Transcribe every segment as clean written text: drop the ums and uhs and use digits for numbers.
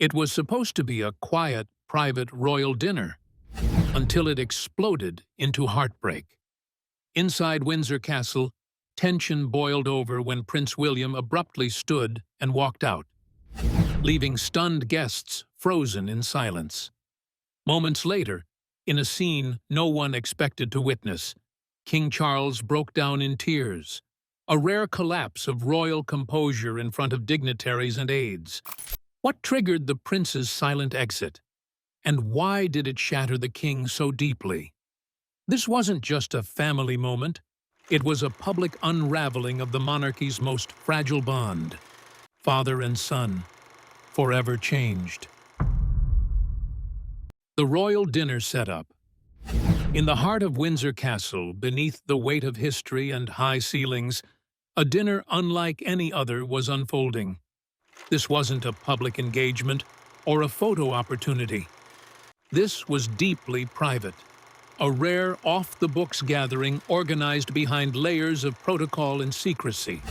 It was supposed to be a quiet, private royal dinner, until it exploded into heartbreak. Inside Windsor Castle, tension boiled over when Prince William abruptly stood and walked out, leaving stunned guests frozen in silence. Moments later, in a scene no one expected to witness, King Charles broke down in tears, a rare collapse of royal composure in front of dignitaries and aides. What triggered the prince's silent exit? And why did it shatter the king so deeply? This wasn't just a family moment. It was a public unraveling of the monarchy's most fragile bond. Father and son, forever changed. The royal dinner setup. In the heart of Windsor Castle, beneath the weight of history and high ceilings, a dinner unlike any other was unfolding. This wasn't a public engagement or a photo opportunity. This was deeply private, a rare off-the-books gathering organized behind layers of protocol and secrecy.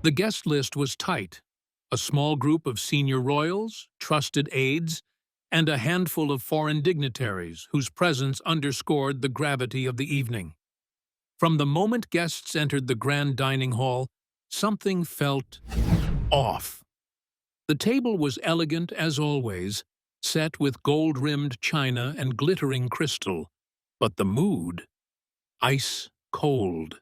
The guest list was tight: a small group of senior royals, trusted aides, and a handful of foreign dignitaries whose presence underscored the gravity of the evening. From the moment guests entered the grand dining hall, something felt off. The table was elegant as always, set with gold-rimmed china and glittering crystal, but the mood, ice cold.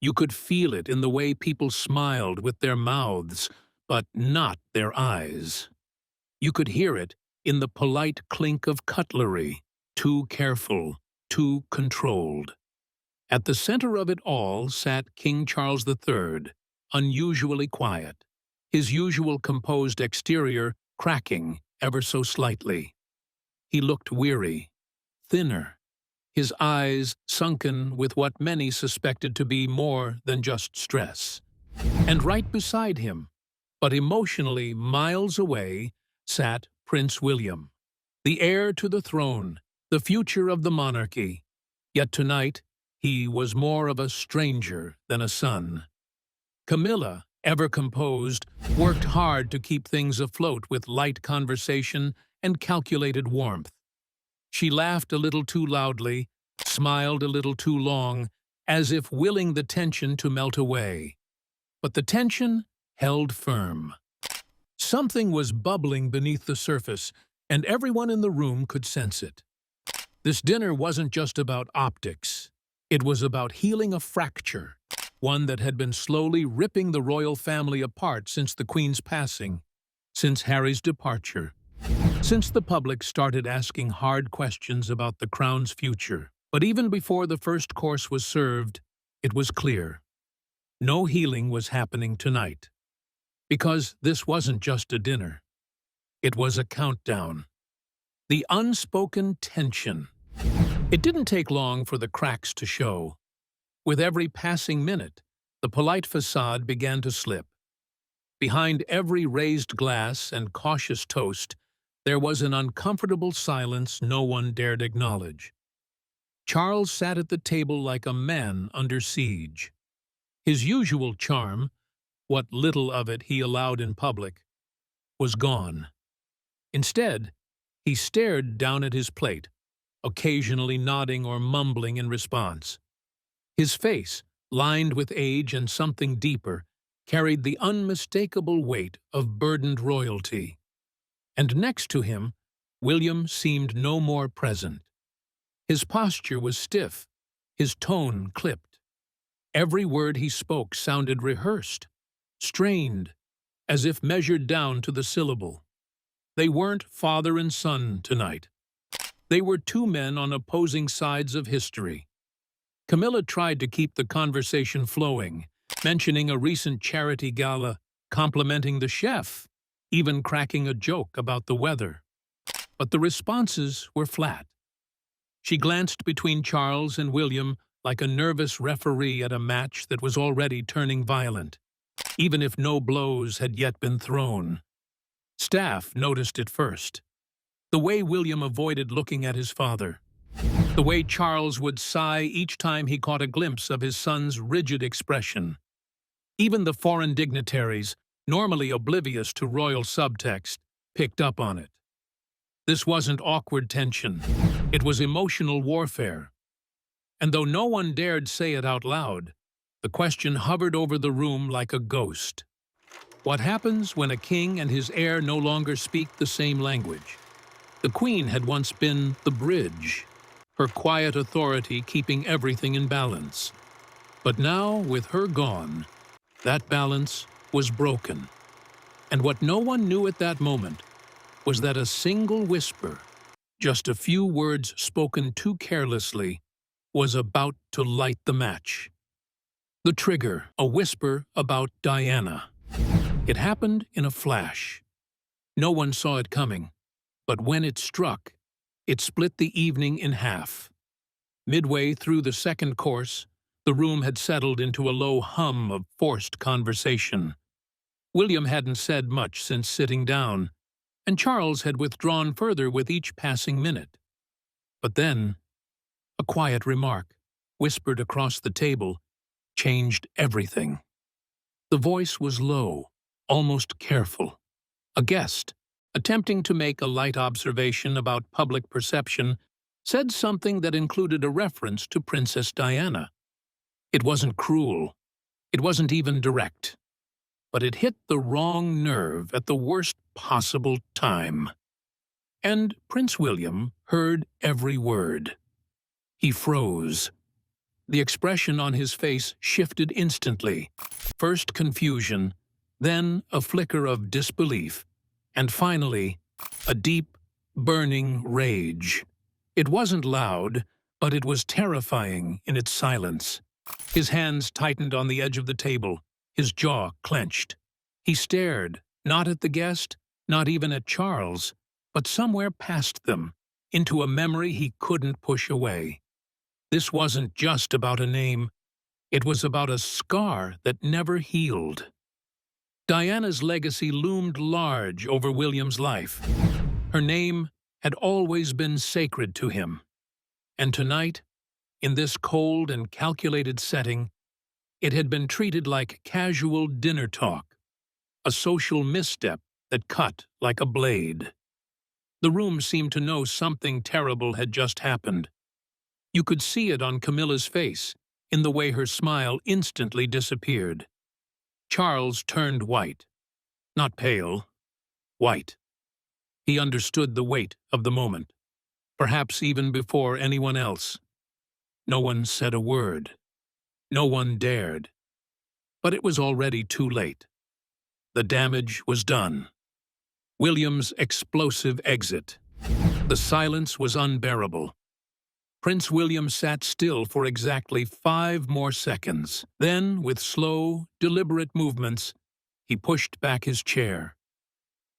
You could feel it in the way people smiled with their mouths, but not their eyes. You could hear it in the polite clink of cutlery, too careful, too controlled. At the center of it all sat King Charles III, unusually quiet, his usual composed exterior cracking ever so slightly. He looked weary, thinner, his eyes sunken with what many suspected to be more than just stress. And right beside him, but emotionally miles away, sat Prince William, the heir to the throne, the future of the monarchy. Yet tonight, he was more of a stranger than a son. Camilla, ever composed, worked hard to keep things afloat with light conversation and calculated warmth. She laughed a little too loudly, smiled a little too long, as if willing the tension to melt away. But the tension held firm. Something was bubbling beneath the surface, and everyone in the room could sense it. This dinner wasn't just about optics. It was about healing a fracture, one that had been slowly ripping the royal family apart since the Queen's passing, since Harry's departure, since the public started asking hard questions about the crown's future. But even before the first course was served, it was clear. No healing was happening tonight. Because this wasn't just a dinner. It was a countdown. The unspoken tension. It didn't take long for the cracks to show. With every passing minute, the polite facade began to slip. Behind every raised glass and cautious toast, there was an uncomfortable silence no one dared acknowledge. Charles sat at the table like a man under siege. His usual charm, what little of it he allowed in public, was gone. Instead, he stared down at his plate, occasionally nodding or mumbling in response. His face, lined with age and something deeper, carried the unmistakable weight of burdened royalty. And next to him, William seemed no more present. His posture was stiff, his tone clipped. Every word he spoke sounded rehearsed, strained, as if measured down to the syllable. They weren't father and son tonight. They were two men on opposing sides of history. Camilla tried to keep the conversation flowing, mentioning a recent charity gala, complimenting the chef, even cracking a joke about the weather. But the responses were flat. She glanced between Charles and William like a nervous referee at a match that was already turning violent, even if no blows had yet been thrown. Staff noticed it first. The way William avoided looking at his father. The way Charles would sigh each time he caught a glimpse of his son's rigid expression. Even the foreign dignitaries, normally oblivious to royal subtext, picked up on it. This wasn't awkward tension. It was emotional warfare. And though no one dared say it out loud, the question hovered over the room like a ghost. What happens when a king and his heir no longer speak the same language? The queen had once been the bridge, her quiet authority keeping everything in balance. But now, with her gone, that balance was broken. And what no one knew at that moment was that a single whisper, just a few words spoken too carelessly, was about to light the match. The trigger, a whisper about Diana. It happened in a flash. No one saw it coming, but when it struck, it split the evening in half. Midway through the second course, the room had settled into a low hum of forced conversation. William hadn't said much since sitting down, and Charles had withdrawn further with each passing minute. But then, a quiet remark, whispered across the table, changed everything. The voice was low, almost careful. A guest, attempting to make a light observation about public perception, said something that included a reference to Princess Diana. It wasn't cruel. It wasn't even direct. But it hit the wrong nerve at the worst possible time. And Prince William heard every word. He froze. The expression on his face shifted instantly. First confusion, then a flicker of disbelief, and finally, a deep, burning rage. It wasn't loud, but it was terrifying in its silence. His hands tightened on the edge of the table, his jaw clenched. He stared, not at the guest, not even at Charles, but somewhere past them, into a memory he couldn't push away. This wasn't just about a name. It was about a scar that never healed. Diana's legacy loomed large over William's life. Her name had always been sacred to him. And tonight, in this cold and calculated setting, it had been treated like casual dinner talk, a social misstep that cut like a blade. The room seemed to know something terrible had just happened. You could see it on Camilla's face, in the way her smile instantly disappeared. Charles turned white. Not pale, white. He understood the weight of the moment, perhaps even before anyone else. No one said a word. No one dared. But it was already too late. The damage was done. William's explosive exit. The silence was unbearable. Prince William sat still for exactly 5 more seconds. Then, with slow, deliberate movements, he pushed back his chair.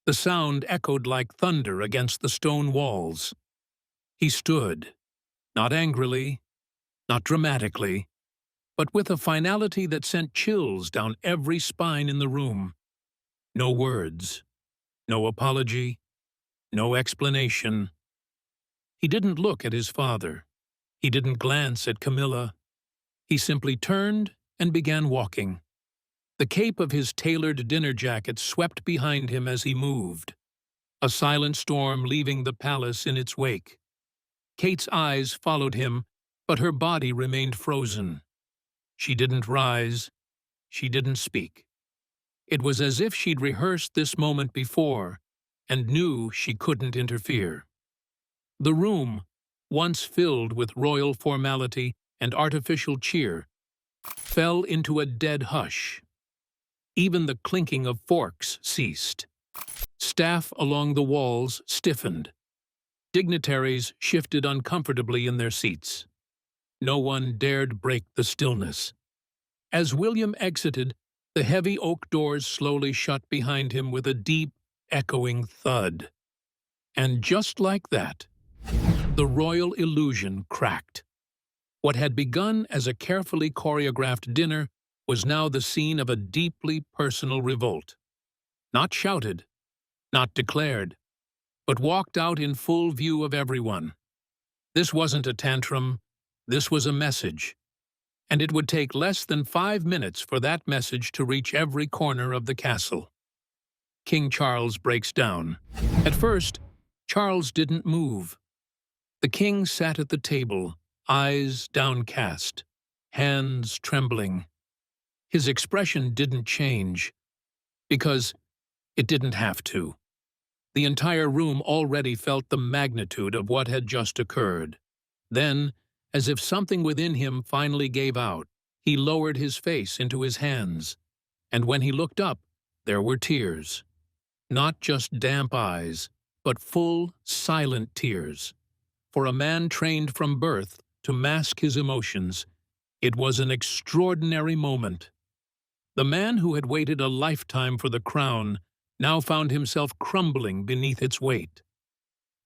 The sound echoed like thunder against the stone walls. He stood, not angrily, not dramatically, but with a finality that sent chills down every spine in the room. No words, no apology, no explanation. He didn't look at his father. He didn't glance at Camilla. He simply turned and began walking. The cape of his tailored dinner jacket swept behind him as he moved, a silent storm leaving the palace in its wake. Kate's eyes followed him, but her body remained frozen. She didn't rise. She didn't speak. It was as if she'd rehearsed this moment before and knew she couldn't interfere. The room, once filled with royal formality and artificial cheer, fell into a dead hush. Even the clinking of forks ceased. Staff along the walls stiffened. Dignitaries shifted uncomfortably in their seats. No one dared break the stillness. As William exited, the heavy oak doors slowly shut behind him with a deep, echoing thud. And just like that, the royal illusion cracked. What had begun as a carefully choreographed dinner was now the scene of a deeply personal revolt. Not shouted, not declared, but walked out in full view of everyone. This wasn't a tantrum, this was a message. And it would take less than 5 minutes for that message to reach every corner of the castle. King Charles breaks down. At first, Charles didn't move. The king sat at the table, eyes downcast, hands trembling. His expression didn't change, because it didn't have to. The entire room already felt the magnitude of what had just occurred. Then, as if something within him finally gave out, he lowered his face into his hands, and when he looked up, there were tears. Not just damp eyes, but full, silent tears. For a man trained from birth to mask his emotions, it was an extraordinary moment. The man who had waited a lifetime for the crown now found himself crumbling beneath its weight.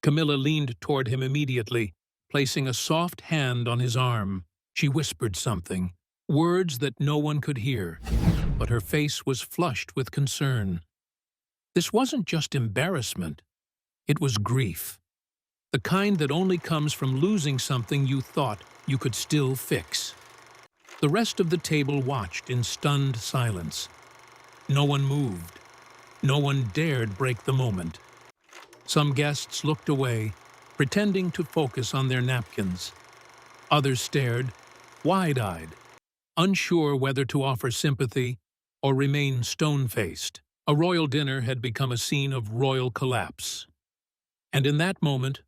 Camilla leaned toward him immediately, placing a soft hand on his arm. She whispered something, words that no one could hear, but her face was flushed with concern. This wasn't just embarrassment, it was grief. The kind that only comes from losing something you thought you could still fix. The rest of the table watched in stunned silence. No one moved. No one dared break the moment. Some guests looked away, pretending to focus on their napkins. Others stared, wide-eyed, unsure whether to offer sympathy or remain stone-faced. A royal dinner had become a scene of royal collapse. And in that moment,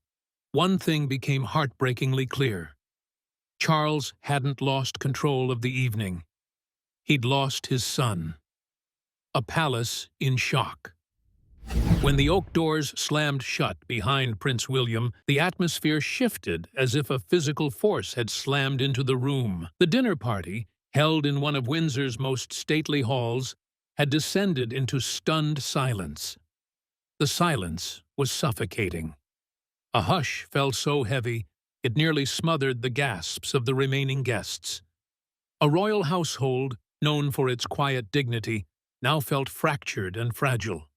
one thing became heartbreakingly clear. Charles hadn't lost control of the evening. He'd lost his son. A palace in shock. When the oak doors slammed shut behind Prince William, the atmosphere shifted as if a physical force had slammed into the room. The dinner party, held in one of Windsor's most stately halls, had descended into stunned silence. The silence was suffocating. A hush fell so heavy it nearly smothered the gasps of the remaining guests. A royal household, known for its quiet dignity, now felt fractured and fragile.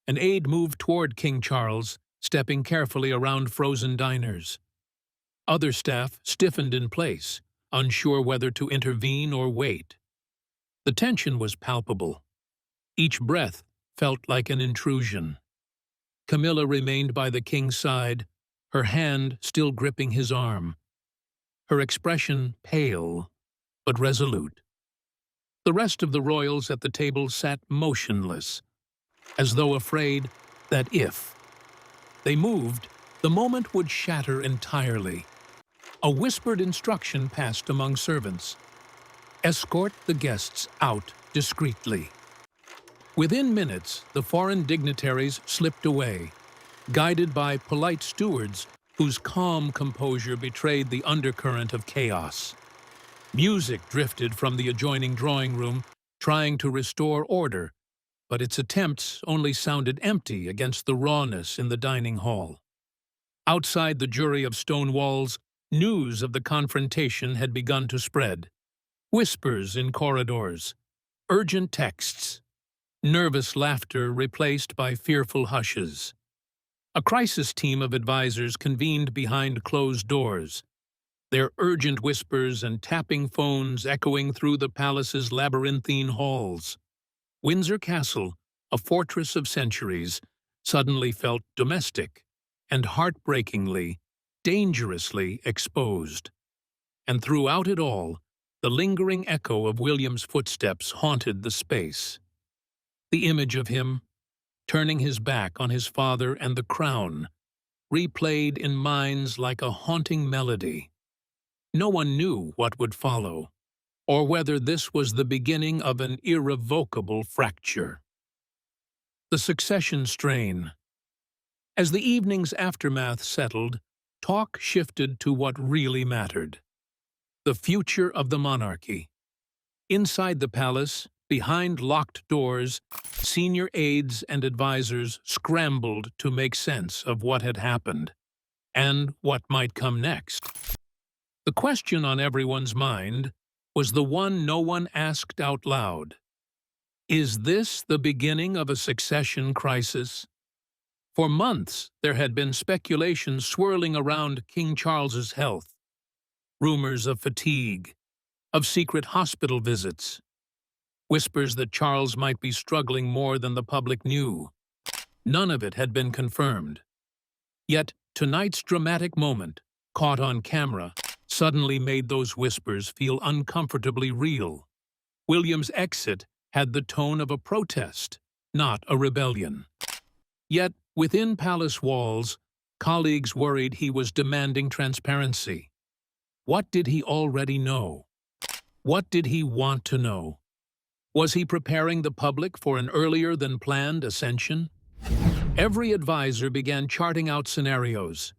An aide moved toward King Charles, stepping carefully around frozen diners. Other staff stiffened in place, unsure whether to intervene or wait. The tension was palpable. Each breath felt like an intrusion. Camilla remained by the king's side, her hand still gripping his arm. Her expression pale, but resolute. The rest of the royals at the table sat motionless, as though afraid that if they moved, the moment would shatter entirely. A whispered instruction passed among servants. Escort the guests out discreetly. Within minutes, the foreign dignitaries slipped away, guided by polite stewards whose calm composure betrayed the undercurrent of chaos. Music drifted from the adjoining drawing room, trying to restore order, but its attempts only sounded empty against the rawness in the dining hall. Outside the jury of stone walls, news of the confrontation had begun to spread. Whispers in corridors, urgent texts, nervous laughter replaced by fearful hushes. A crisis team of advisors convened behind closed doors, their urgent whispers and tapping phones echoing through the palace's labyrinthine halls. Windsor Castle, a fortress of centuries, suddenly felt domestic and heartbreakingly, dangerously exposed. And throughout it all, the lingering echo of William's footsteps haunted the space. The image of him, turning his back on his father and the crown, replayed in minds like a haunting melody. No one knew what would follow, or whether this was the beginning of an irrevocable fracture. The succession strain. As the evening's aftermath settled, talk shifted to what really mattered: the future of the monarchy. Inside the palace, behind locked doors, senior aides and advisors scrambled to make sense of what had happened and what might come next. The question on everyone's mind was the one no one asked out loud. Is this the beginning of a succession crisis? For months, there had been speculation swirling around King Charles's health. Rumors of fatigue, of secret hospital visits. whispers that Charles might be struggling more than the public knew. None of it had been confirmed. Yet tonight's dramatic moment, caught on camera, suddenly made those whispers feel uncomfortably real. William's exit had the tone of a protest, not a rebellion. Yet, within palace walls, colleagues worried he was demanding transparency. What did he already know? What did he want to know? Was he preparing the public for an earlier-than-planned ascension? Every advisor began charting out scenarios,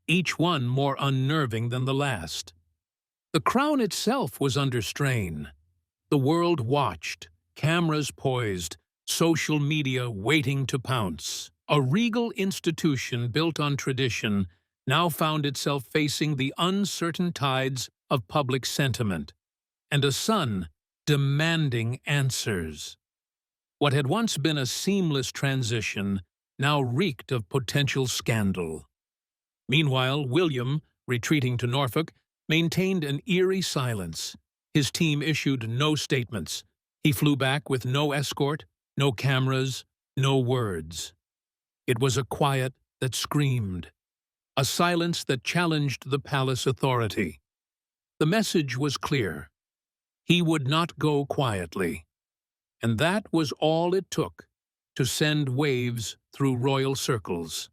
each one more unnerving than the last. The crown itself was under strain. The world watched, cameras poised, social media waiting to pounce. A regal institution built on tradition now found itself facing the uncertain tides of public sentiment, and a son demanding answers. What had once been a seamless transition now reeked of potential scandal. Meanwhile, William, retreating to Norfolk, maintained an eerie silence. His team issued no statements. He flew back with no escort, no cameras, no words. It was a quiet that screamed, a silence that challenged the palace authority. The message was clear. He would not go quietly. And that was all it took to send waves through royal circles.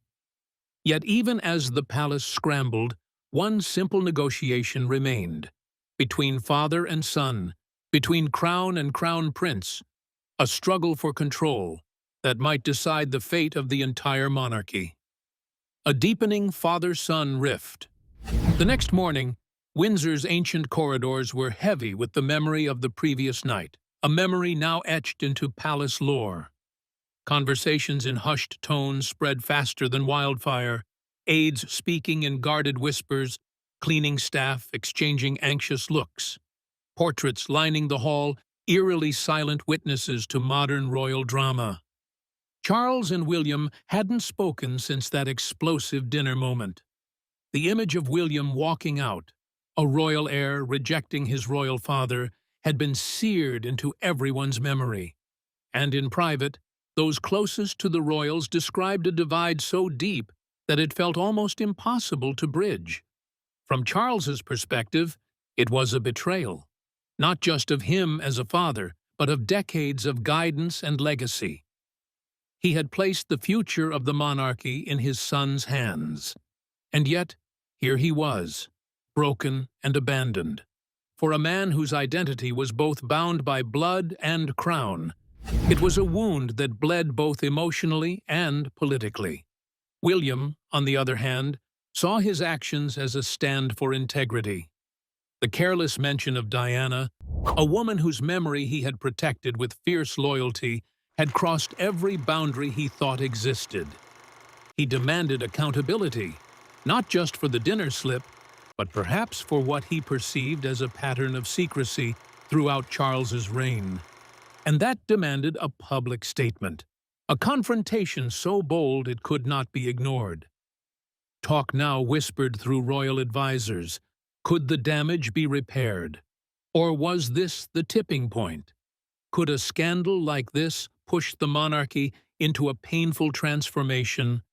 Yet even as the palace scrambled, one simple negotiation remained. Between father and son, between crown and crown prince, a struggle for control that might decide the fate of the entire monarchy. A deepening father-son rift. The next morning, Windsor's ancient corridors were heavy with the memory of the previous night, a memory now etched into palace lore. Conversations in hushed tones spread faster than wildfire, aides speaking in guarded whispers, cleaning staff exchanging anxious looks. Portraits lining the hall, eerily silent witnesses to modern royal drama. Charles and William hadn't spoken since that explosive dinner moment. The image of William walking out, a royal heir rejecting his royal father, had been seared into everyone's memory. And in private, those closest to the royals described a divide so deep that it felt almost impossible to bridge. From Charles's perspective, it was a betrayal, not just of him as a father, but of decades of guidance and legacy. He had placed the future of the monarchy in his son's hands. And yet, here he was, broken and abandoned. For a man whose identity was both bound by blood and crown, it was a wound that bled both emotionally and politically. William, on the other hand, saw his actions as a stand for integrity. The careless mention of Diana, a woman whose memory he had protected with fierce loyalty, had crossed every boundary he thought existed. He demanded accountability, not just for the dinner slip, but perhaps for what he perceived as a pattern of secrecy throughout Charles's reign. And that demanded a public statement, a confrontation so bold it could not be ignored. Talk now whispered through royal advisers. Could the damage be repaired? Or was this the tipping point? Could a scandal like this push the monarchy into a painful transformation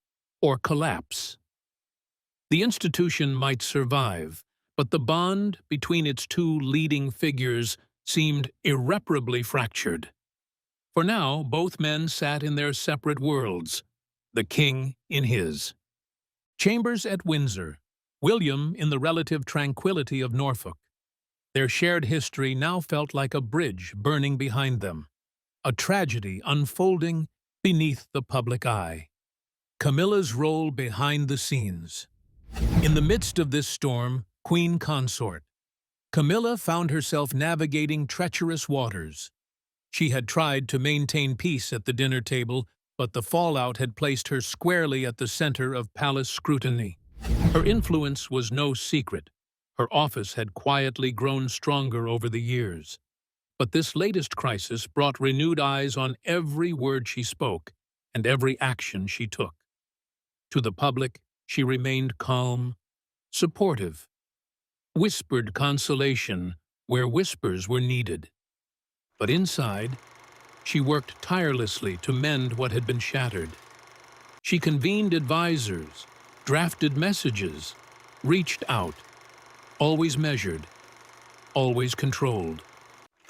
or collapse? The institution might survive, but the bond between its two leading figures seemed irreparably fractured. For now, both men sat in their separate worlds, the king in his. Chambers at Windsor, William in the relative tranquility of Norfolk. Their shared history now felt like a bridge burning behind them, a tragedy unfolding beneath the public eye. Camilla's role behind the scenes. In the midst of this storm, Queen Consort, Camilla found herself navigating treacherous waters. She had tried to maintain peace at the dinner table, but the fallout had placed her squarely at the center of palace scrutiny. Her influence was no secret. Her office had quietly grown stronger over the years. But this latest crisis brought renewed eyes on every word she spoke and every action she took. To the public, she remained calm, supportive, whispered consolation where whispers were needed. But inside, she worked tirelessly to mend what had been shattered. She convened advisors, drafted messages, reached out, always measured, always controlled.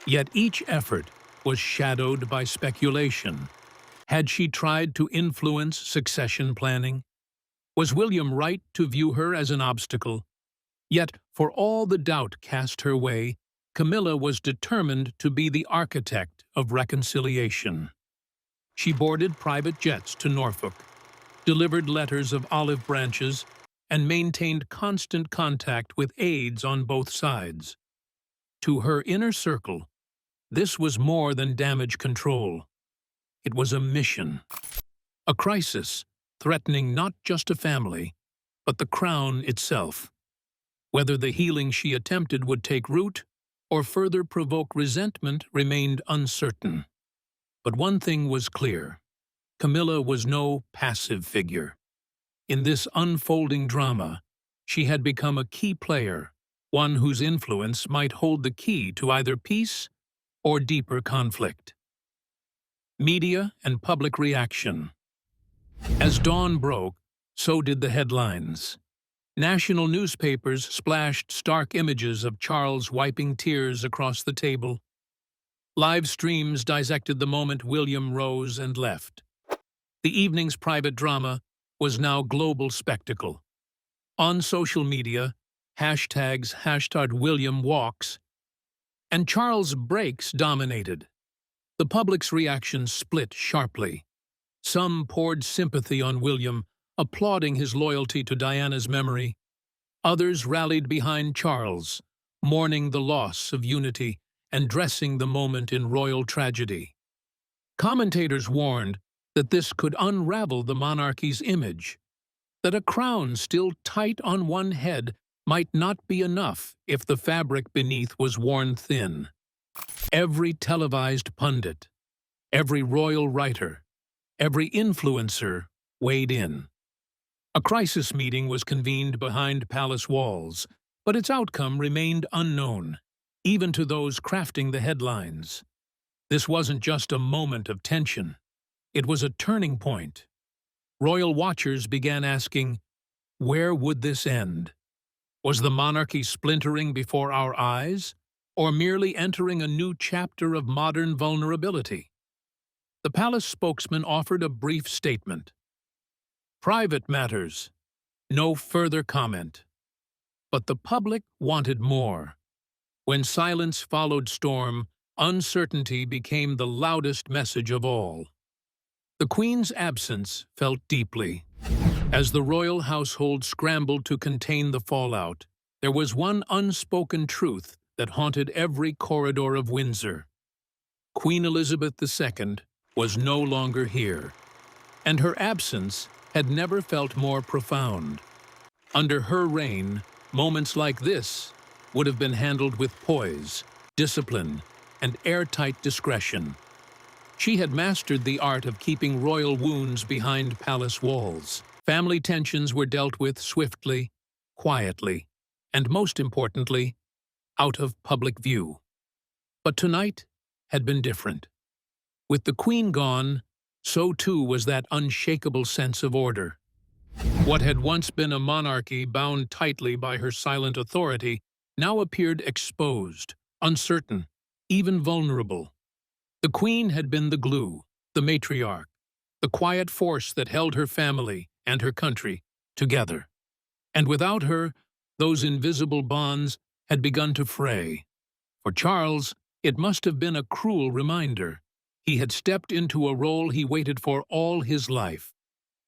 Yet each effort was shadowed by speculation. Had she tried to influence succession planning? Was William right to view her as an obstacle? Yet, for all the doubt cast her way, Camilla was determined to be the architect of reconciliation. She boarded private jets to Norfolk, delivered letters of olive branches, and maintained constant contact with aides on both sides. To her inner circle, this was more than damage control. It was a mission, a crisis threatening not just a family, but the crown itself. Whether the healing she attempted would take root or further provoke resentment remained uncertain. But one thing was clear: Camilla was no passive figure. In this unfolding drama, she had become a key player, one whose influence might hold the key to either peace or deeper conflict. Media and public reaction. As dawn broke, so did the headlines. National newspapers splashed stark images of Charles wiping tears across the table. Live streams dissected the moment William rose and left. The evening's private drama was now global spectacle. On social media, hashtags #WilliamWalks and Charles breaks dominated. The public's reaction split sharply. Some poured sympathy on William, applauding his loyalty to Diana's memory. Others rallied behind Charles, mourning the loss of unity and dressing the moment in royal tragedy. Commentators warned that this could unravel the monarchy's image, that a crown still tight on one head might not be enough if the fabric beneath was worn thin. Every televised pundit, every royal writer, every influencer weighed in. A crisis meeting was convened behind palace walls, but its outcome remained unknown, even to those crafting the headlines. This wasn't just a moment of tension. It was a turning point. Royal watchers began asking, where would this end? Was the monarchy splintering before our eyes, or merely entering a new chapter of modern vulnerability? The palace spokesman offered a brief statement. Private matters, no further comment. But the public wanted more. When silence followed storm, uncertainty became the loudest message of all. The Queen's absence felt deeply. As the royal household scrambled to contain the fallout, there was one unspoken truth that haunted every corridor of Windsor. Queen Elizabeth II was no longer here, and her absence had never felt more profound. Under her reign, moments like this would have been handled with poise, discipline, and airtight discretion. She had mastered the art of keeping royal wounds behind palace walls. Family tensions were dealt with swiftly, quietly, and most importantly, out of public view. But tonight had been different. With the Queen gone, so too was that unshakable sense of order. What had once been a monarchy bound tightly by her silent authority now appeared exposed, uncertain, even vulnerable. The Queen had been the glue, the matriarch, the quiet force that held her family and her country together. And without her, those invisible bonds had begun to fray. For Charles, it must have been a cruel reminder. He had stepped into a role he waited for all his life,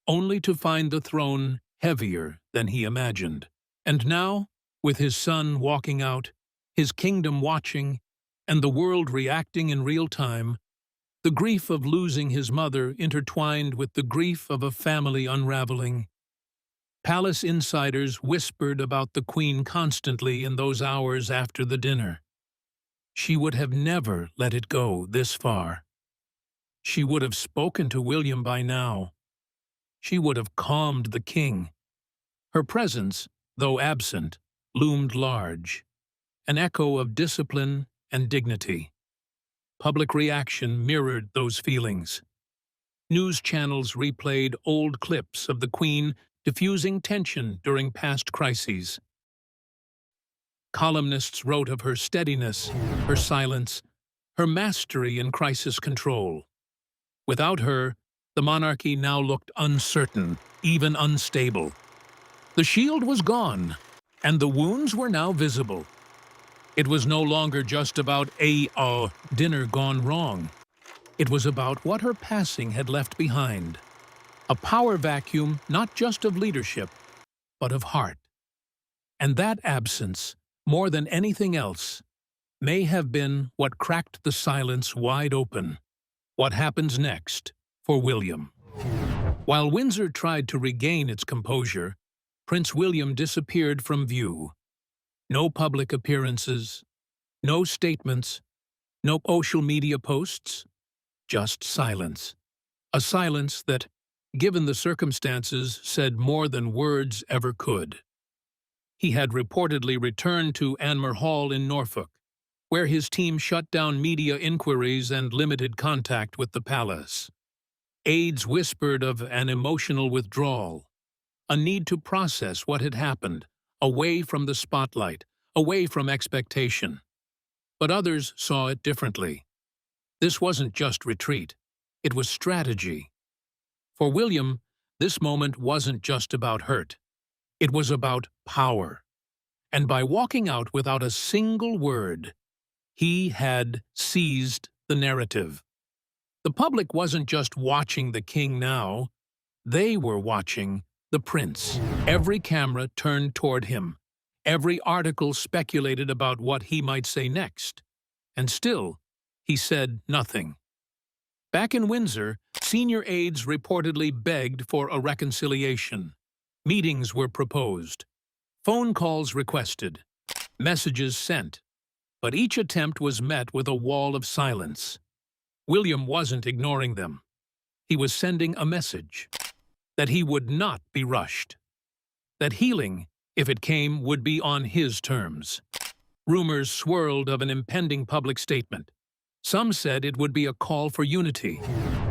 only to find the throne heavier than he imagined. And now, with his son walking out, his kingdom watching, and the world reacting in real time, the grief of losing his mother intertwined with the grief of a family unraveling. Palace insiders whispered about the Queen constantly in those hours after the dinner. She would have never let it go this far. She would have spoken to William by now. She would have calmed the king. Her presence, though absent, loomed large, an echo of discipline and dignity. public reaction mirrored those feelings. News channels replayed old clips of the Queen diffusing tension during past crises. Columnists wrote of her steadiness, her silence, her mastery in crisis control. Without her, the monarchy now looked uncertain, even unstable. The shield was gone, and the wounds were now visible. It was no longer just about a dinner gone wrong. It was about what her passing had left behind. A power vacuum not just of leadership, but of heart. And that absence, more than anything else, may have been what cracked the silence wide open. What happens next for William? While Windsor tried to regain its composure, Prince William disappeared from view. No public appearances, no statements, no social media posts, just silence. A silence that, given the circumstances, said more than words ever could. He had reportedly returned to Anmer Hall in Norfolk, where his team shut down media inquiries and limited contact with the palace. Aides whispered of an emotional withdrawal, a need to process what had happened, away from the spotlight, away from expectation. But others saw it differently. This wasn't just retreat, it was strategy. For William, this moment wasn't just about hurt. It was about power. And by walking out without a single word, he had seized the narrative. The public wasn't just watching the king now, they were watching the prince. Every camera turned toward him. Every article speculated about what he might say next. And still, he said nothing. Back in Windsor, senior aides reportedly begged for a reconciliation. Meetings were proposed. Phone calls requested. Messages sent. But each attempt was met with a wall of silence. William wasn't ignoring them. He was sending a message. That he would not be rushed. That healing, if it came, would be on his terms. Rumors swirled of an impending public statement. Some said it would be a call for unity.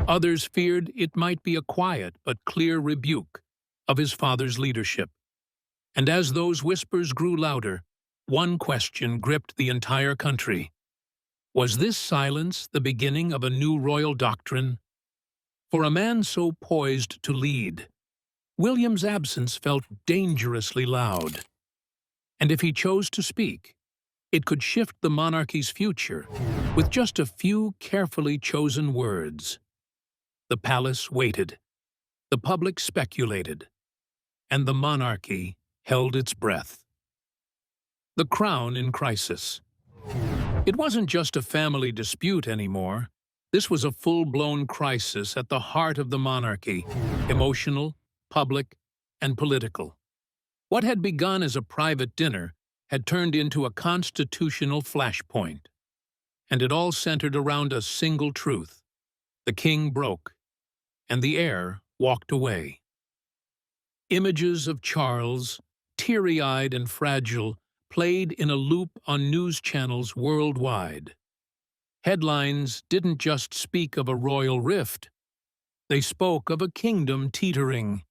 Others feared it might be a quiet but clear rebuke of his father's leadership. And as those whispers grew louder, one question gripped the entire country. Was this silence the beginning of a new royal doctrine? For a man so poised to lead, William's absence felt dangerously loud. And if he chose to speak, it could shift the monarchy's future with just a few carefully chosen words. The palace waited, the public speculated, and the monarchy held its breath. The crown in crisis. It wasn't just a family dispute anymore. This was a full-blown crisis at the heart of the monarchy, emotional, public, and political. What had begun as a private dinner had turned into a constitutional flashpoint. And it all centered around a single truth. The king broke, and the heir walked away. Images of Charles, teary-eyed and fragile, played in a loop on news channels worldwide. Headlines didn't just speak of a royal rift. They spoke of a kingdom teetering.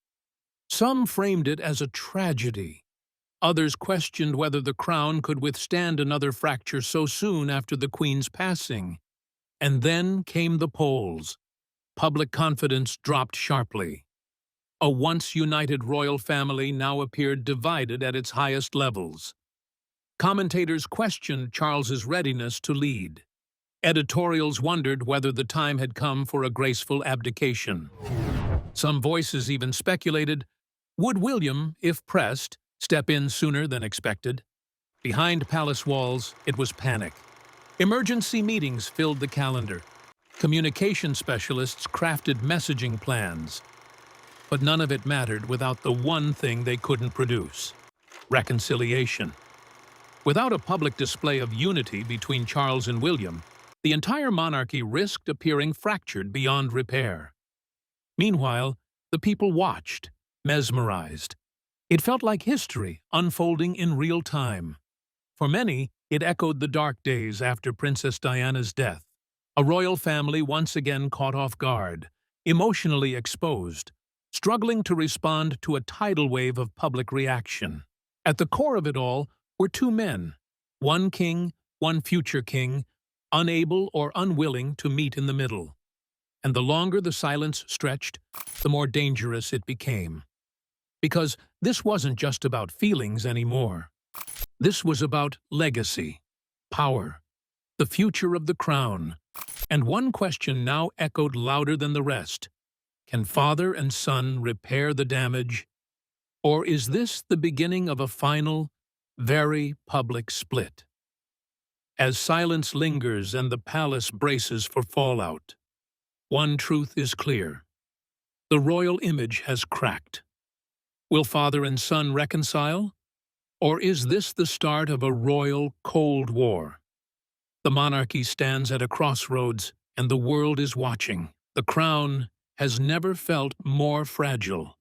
Some framed it as a tragedy. Others questioned whether the crown could withstand another fracture so soon after the Queen's passing. And then came the polls. Public confidence dropped sharply. A once united royal family now appeared divided at its highest levels. Commentators questioned Charles's readiness to lead. Editorials wondered whether the time had come for a graceful abdication. Some voices even speculated, would William, if pressed, step in sooner than expected? Behind palace walls, it was panic. Emergency meetings filled the calendar. Communication specialists crafted messaging plans. But none of it mattered without the one thing they couldn't produce: reconciliation. Without a public display of unity between Charles and William, the entire monarchy risked appearing fractured beyond repair. Meanwhile, the people watched, mesmerized. It felt like history unfolding in real time. For many, it echoed the dark days after Princess Diana's death, A royal family once again caught off guard, emotionally exposed, struggling to respond to a tidal wave of public reaction. At the core of it all were two men, one king, one future king, unable or unwilling to meet in the middle. And the longer the silence stretched, the more dangerous it became. Because this wasn't just about feelings anymore. This was about legacy, power, the future of the crown. And one question now echoed louder than the rest. Can father and son repair the damage? Or is this the beginning of a final, very public split? As silence lingers and the palace braces for fallout, one truth is clear. The royal image has cracked. Will father and son reconcile? Or is this the start of a royal Cold War? The monarchy stands at a crossroads, and the world is watching. The crown has never felt more fragile.